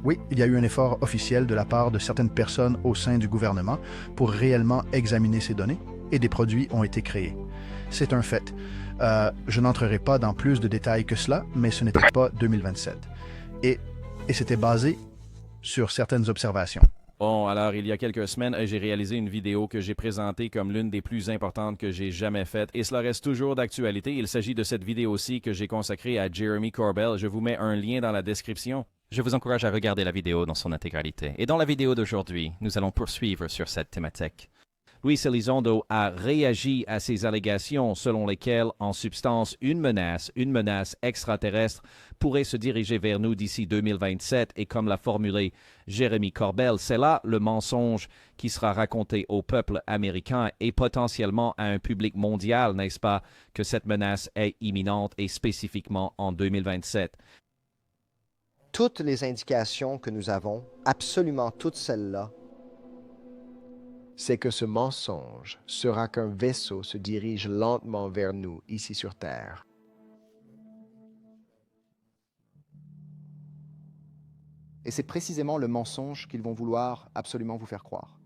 Oui, il y a eu un effort officiel de la part de certaines personnes au sein du gouvernement pour réellement examiner ces données et des produits ont été créés. C'est un fait. Je n'entrerai pas dans plus de détails que cela, mais ce n'était pas 2027. Et c'était basé sur certaines observations. Bon, alors, il y a quelques semaines, j'ai réalisé une vidéo que j'ai présentée comme l'une des plus importantes que j'ai jamais faites et cela reste toujours d'actualité. Il s'agit de cette vidéo-ci que j'ai consacrée à Jeremy Corbell. Je vous mets un lien dans la description. Je vous encourage à regarder la vidéo dans son intégralité. Et dans la vidéo d'aujourd'hui, nous allons poursuivre sur cette thématique. Luis Elizondo a réagi à ces allégations selon lesquelles, en substance, une menace extraterrestre, pourrait se diriger vers nous d'ici 2027 et comme l'a formulé Jeremy Corbell, c'est là le mensonge qui sera raconté au peuple américain et potentiellement à un public mondial, n'est-ce pas, que cette menace est imminente et spécifiquement en 2027. Toutes les indications que nous avons, absolument toutes celles-là, c'est que ce mensonge sera qu'un vaisseau se dirige lentement vers nous, ici sur Terre. Et c'est précisément le mensonge qu'ils vont vouloir absolument vous faire croire.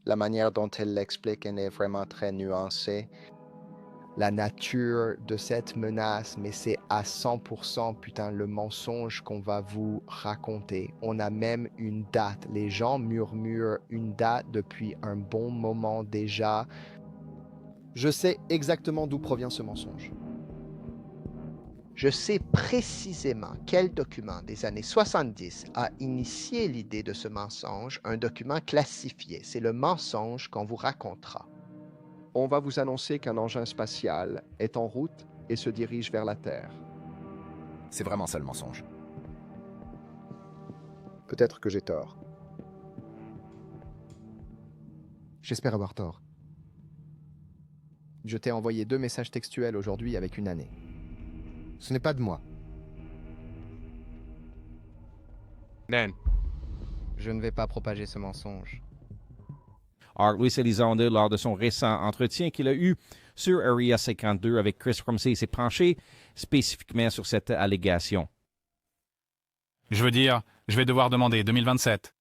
La manière dont elle l'explique est vraiment très nuancée. La nature de cette menace, mais c'est à 100% putain le mensonge qu'on va vous raconter. On a même une date. Les gens murmurent une date depuis un bon moment déjà. Je sais exactement d'où provient ce mensonge. Je sais précisément quel document des années 70 a initié l'idée de ce mensonge, un document classifié. C'est le mensonge qu'on vous racontera. On va vous annoncer qu'un engin spatial est en route et se dirige vers la Terre. C'est vraiment ça le mensonge. Peut-être que j'ai tort. J'espère avoir tort. Je t'ai envoyé 2 messages textuels aujourd'hui avec une année. Ce n'est pas de moi. Nan. Je ne vais pas propager ce mensonge. Alors, Luis Elizondo, lors de son récent entretien qu'il a eu sur Area 52 avec Chris Rumsey, s'est penché spécifiquement sur cette allégation. Je veux dire, je vais devoir demander 2027.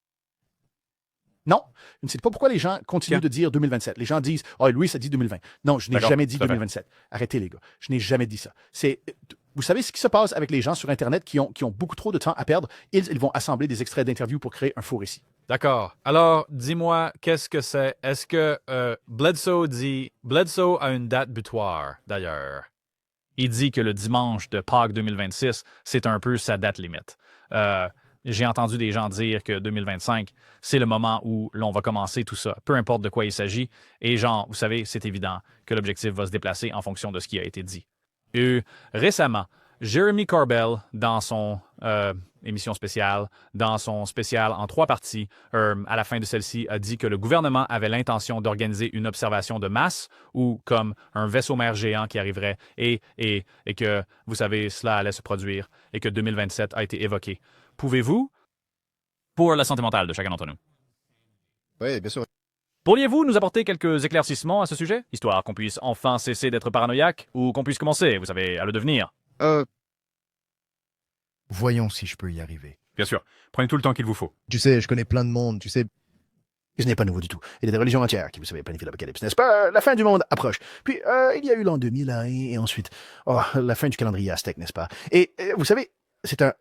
Non, je ne sais pas pourquoi les gens continuent de dire 2027. Les gens disent « Oh, Louis, ça dit 2020. » Non, je n'ai jamais dit 2027. Arrêtez, les gars. Je n'ai jamais dit ça. Vous savez ce qui se passe avec les gens sur Internet qui ont beaucoup trop de temps à perdre? Ils vont assembler des extraits d'interviews pour créer un faux récit. D'accord. Alors, dis-moi, qu'est-ce que c'est? Est-ce que Bledsoe dit... Bledsoe a une date butoir, d'ailleurs. Il dit que le dimanche de Pâques 2026, c'est un peu sa date limite. J'ai entendu des gens dire que 2025, c'est le moment où l'on va commencer tout ça, peu importe de quoi il s'agit. Et genre, vous savez, c'est évident que l'objectif va se déplacer en fonction de ce qui a été dit. Récemment, Jeremy Corbell, dans son émission spéciale, dans son spécial en 3 parties, à la fin de celle-ci, a dit que le gouvernement avait l'intention d'organiser une observation de masse ou comme un vaisseau-mère géant qui arriverait et que, vous savez, cela allait se produire et que 2027 a été évoqué. Pouvez-vous, pour la santé mentale de chacun d'entre nous, Oui, bien sûr. pourriez-vous nous apporter quelques éclaircissements à ce sujet, histoire qu'on puisse enfin cesser d'être paranoïaque ou qu'on puisse commencer, vous savez, à le devenir? Voyons si je peux y arriver. Bien sûr. Prenez tout le temps qu'il vous faut. Tu sais, je connais plein de monde, tu sais. Ce n'est pas nouveau du tout. Il y a des religions entières qui, vous savez, planifient l'apocalypse, n'est-ce pas? La fin du monde approche. Puis, il y a eu l'an 2000, hein, et ensuite, la fin du calendrier aztèque, n'est-ce pas? Et vous savez, c'est un...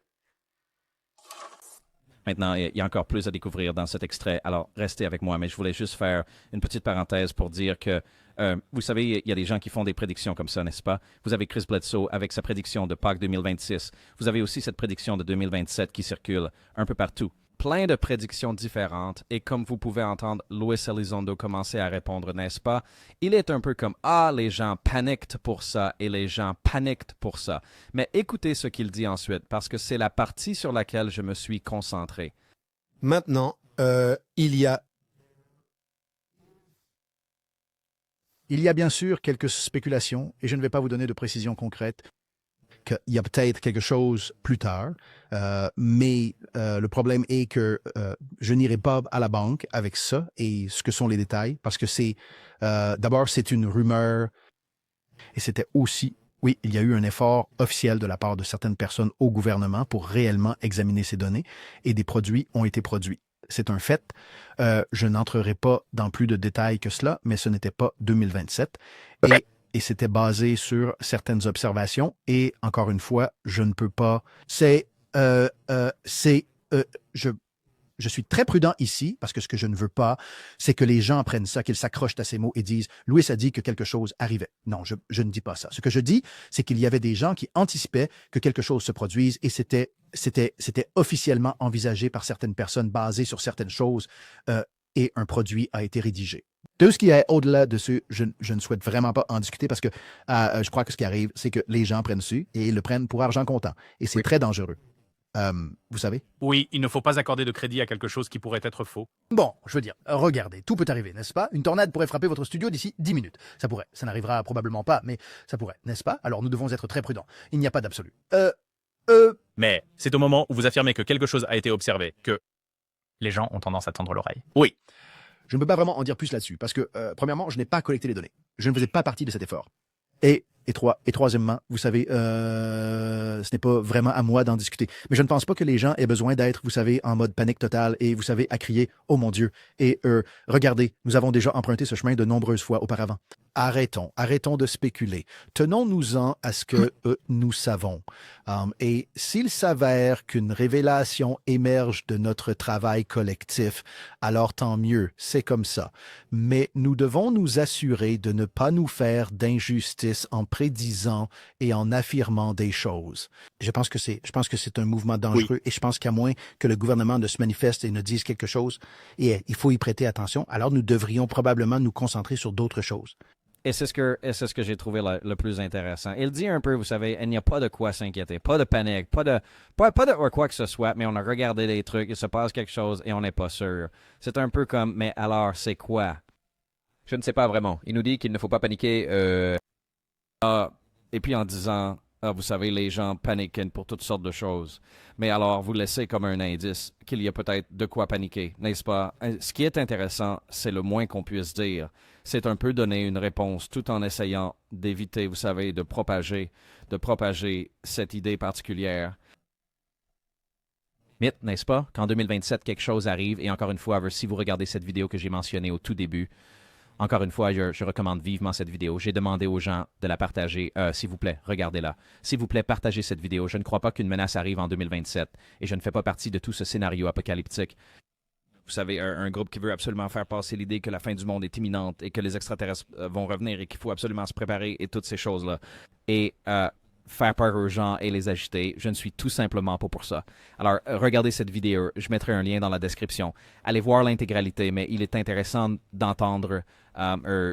Maintenant, il y a encore plus à découvrir dans cet extrait, alors restez avec moi, mais je voulais juste faire une petite parenthèse pour dire que, vous savez, il y a des gens qui font des prédictions comme ça, n'est-ce pas? Vous avez Chris Bledsoe avec sa prédiction de Pâques 2026. Vous avez aussi cette prédiction de 2027 qui circule un peu partout. Plein de prédictions différentes, et comme vous pouvez entendre Luis Elizondo commencer à répondre, n'est-ce pas? Il est un peu comme « Ah, les gens paniquent pour ça, et les gens paniquent pour ça. » Mais écoutez ce qu'il dit ensuite, parce que c'est la partie sur laquelle je me suis concentré. Maintenant, il y a bien sûr quelques spéculations, et je ne vais pas vous donner de précisions concrètes, qu'il y a peut-être quelque chose plus tard, mais le problème est que je n'irai pas à la banque avec ça et ce que sont les détails, parce que d'abord, c'est une rumeur, et c'était aussi Oui, il y a eu un effort officiel de la part de certaines personnes au gouvernement pour réellement examiner ces données et des produits ont été produits. C'est un fait. Je n'entrerai pas dans plus de détails que cela, mais ce n'était pas 2027 et c'était basé sur certaines observations et encore une fois, je ne peux pas. Je suis très prudent ici parce que ce que je ne veux pas, c'est que les gens prennent ça, qu'ils s'accrochent à ces mots et disent « Louis a dit que quelque chose arrivait ». Non, je ne dis pas ça. Ce que je dis, c'est qu'il y avait des gens qui anticipaient que quelque chose se produise et c'était officiellement envisagé par certaines personnes basées sur certaines choses et un produit a été rédigé. Tout ce qui est au-delà de ce, je ne souhaite vraiment pas en discuter parce que je crois que ce qui arrive, c'est que les gens prennent ça et ils le prennent pour argent comptant et c'est très dangereux. Vous savez? Oui, il ne faut pas accorder de crédit à quelque chose qui pourrait être faux. Bon, je veux dire, regardez, tout peut arriver, n'est-ce pas? Une tornade pourrait frapper votre studio d'ici 10 minutes. Ça pourrait. Ça n'arrivera probablement pas, mais ça pourrait, n'est-ce pas? Alors nous devons être très prudents. Il n'y a pas d'absolu. Mais c'est au moment où vous affirmez que quelque chose a été observé que les gens ont tendance à tendre l'oreille. Oui. Je ne peux pas vraiment en dire plus là-dessus, parce que, premièrement, je n'ai pas collecté les données. Je ne faisais pas partie de cet effort. Et troisièmement, vous savez, ce n'est pas vraiment à moi d'en discuter. Mais je ne pense pas que les gens aient besoin d'être, vous savez, en mode panique totale et, vous savez, à crier « Oh mon Dieu !» Et regardez, nous avons déjà emprunté ce chemin de nombreuses fois auparavant. Arrêtons de spéculer. Tenons-nous-en à ce que nous savons. Et s'il s'avère qu'une révélation émerge de notre travail collectif, alors tant mieux, c'est comme ça. Mais nous devons nous assurer de ne pas nous faire d'injustice en prédisant et en affirmant des choses. Je pense que c'est un mouvement dangereux et je pense qu'à moins que le gouvernement ne se manifeste et ne dise quelque chose, et il faut y prêter attention, alors nous devrions probablement nous concentrer sur d'autres choses. Et c'est ce que j'ai trouvé le plus intéressant. Il dit un peu, vous savez, il n'y a pas de quoi s'inquiéter, pas de panique, pas de quoi que ce soit, mais on a regardé les trucs, il se passe quelque chose et on n'est pas sûr. C'est un peu comme, mais alors, c'est quoi? Je ne sais pas vraiment. Il nous dit qu'il ne faut pas paniquer. Et puis en disant, vous savez, les gens paniquent pour toutes sortes de choses. Mais alors, vous laissez comme un indice qu'il y a peut-être de quoi paniquer, n'est-ce pas? Ce qui est intéressant, c'est le moins qu'on puisse dire. C'est un peu donner une réponse tout en essayant d'éviter, vous savez, de propager cette idée particulière. Mythe, n'est-ce pas? Qu'en 2027, quelque chose arrive. Et encore une fois, si vous regardez cette vidéo que j'ai mentionnée au tout début, encore une fois, je recommande vivement cette vidéo. J'ai demandé aux gens de la partager. S'il vous plaît, regardez-la. S'il vous plaît, partagez cette vidéo. Je ne crois pas qu'une menace arrive en 2027 et je ne fais pas partie de tout ce scénario apocalyptique. Vous savez, un groupe qui veut absolument faire passer l'idée que la fin du monde est imminente et que les extraterrestres vont revenir et qu'il faut absolument se préparer et toutes ces choses-là. Et faire peur aux gens et les agiter, je ne suis tout simplement pas pour ça. Alors, regardez cette vidéo, je mettrai un lien dans la description. Allez voir l'intégralité, mais il est intéressant d'entendre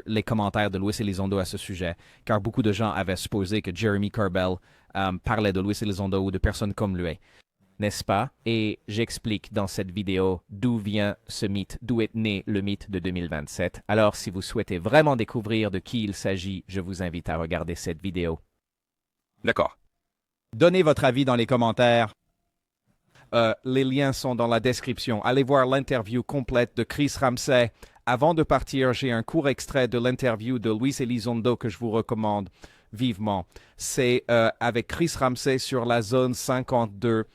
les commentaires de Luis Elizondo à ce sujet, car beaucoup de gens avaient supposé que Jeremy Corbell parlait de Luis Elizondo ou de personnes comme lui. N'est-ce pas? Et j'explique dans cette vidéo d'où vient ce mythe, d'où est né le mythe de 2027. Alors, si vous souhaitez vraiment découvrir de qui il s'agit, je vous invite à regarder cette vidéo. D'accord. Donnez votre avis dans les commentaires. Les liens sont dans la description. Allez voir l'interview complète de Chris Ramsey. Avant de partir, j'ai un court extrait de l'interview de Luis Elizondo que je vous recommande vivement. C'est avec Chris Ramsey sur la zone 52.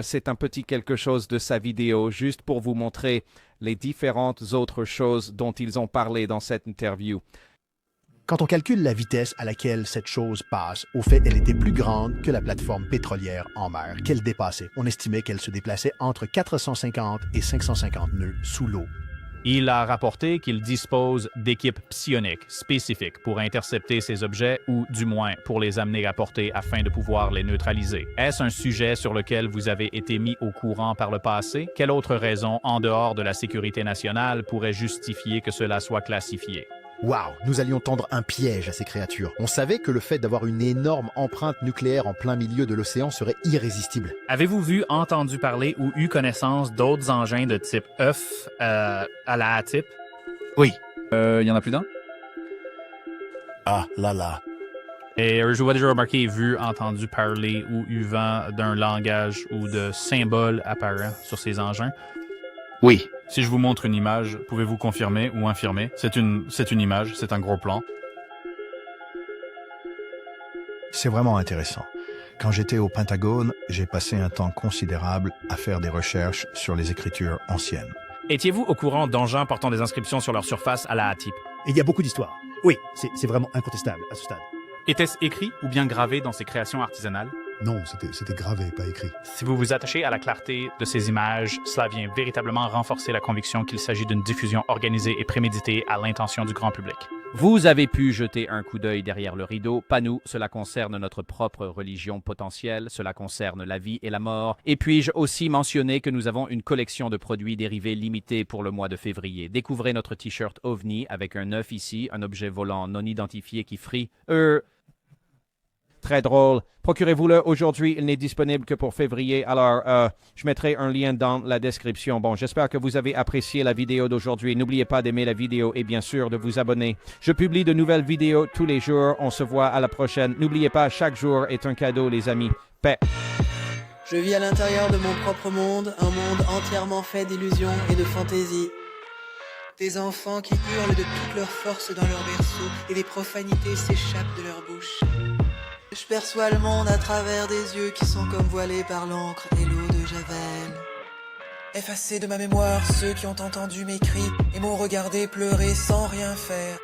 C'est un petit quelque chose de sa vidéo, juste pour vous montrer les différentes autres choses dont ils ont parlé dans cette interview. Quand on calcule la vitesse à laquelle cette chose passe, au fait, elle était plus grande que la plateforme pétrolière en mer qu'elle dépassait. On estimait qu'elle se déplaçait entre 450 et 550 nœuds sous l'eau. Il a rapporté qu'il dispose d'équipes psioniques spécifiques pour intercepter ces objets ou, du moins, pour les amener à portée afin de pouvoir les neutraliser. Est-ce un sujet sur lequel vous avez été mis au courant par le passé? Quelle autre raison, en dehors de la sécurité nationale, pourrait justifier que cela soit classifié? Wow, nous allions tendre un piège à ces créatures. On savait que le fait d'avoir une énorme empreinte nucléaire en plein milieu de l'océan serait irrésistible. Avez-vous vu, entendu parler ou eu connaissance d'autres engins de type œuf à la A-type? Oui. Il y en a plus d'un? Ah, là. Et je vous ai déjà remarqué, vu, entendu parler ou eu vent d'un langage ou de symboles apparents sur ces engins? Oui. Si je vous montre une image, pouvez-vous confirmer ou infirmer? C'est une image, c'est un gros plan. C'est vraiment intéressant. Quand j'étais au Pentagone, j'ai passé un temps considérable à faire des recherches sur les écritures anciennes. Étiez-vous au courant d'engins portant des inscriptions sur leur surface à la hâte-type? Il y a beaucoup d'histoires. Oui, c'est vraiment incontestable à ce stade. Était-ce écrit ou bien gravé dans ces créations artisanales? Non, c'était gravé, pas écrit. Si vous vous attachez à la clarté de ces images, cela vient véritablement renforcer la conviction qu'il s'agit d'une diffusion organisée et préméditée à l'intention du grand public. Vous avez pu jeter un coup d'œil derrière le rideau. Pas nous, cela concerne notre propre religion potentielle, cela concerne la vie et la mort. Et puis-je aussi mentionner que nous avons une collection de produits dérivés limités pour le mois de février. Découvrez notre t-shirt OVNI avec un œuf ici, un objet volant non identifié qui frit. Très drôle. Procurez-vous-le aujourd'hui. Il n'est disponible que pour février. Alors, je mettrai un lien dans la description. Bon, j'espère que vous avez apprécié la vidéo d'aujourd'hui. N'oubliez pas d'aimer la vidéo et bien sûr de vous abonner. Je publie de nouvelles vidéos tous les jours. On se voit à la prochaine. N'oubliez pas, chaque jour est un cadeau, les amis. Paix. Je vis à l'intérieur de mon propre monde, un monde entièrement fait d'illusions et de fantaisies. Des enfants qui hurlent de toute leur force dans leur berceau et des profanités s'échappent de leur bouche. Je perçois le monde à travers des yeux qui sont comme voilés par l'encre et l'eau de Javel. Effacer de ma mémoire ceux qui ont entendu mes cris et m'ont regardé pleurer sans rien faire.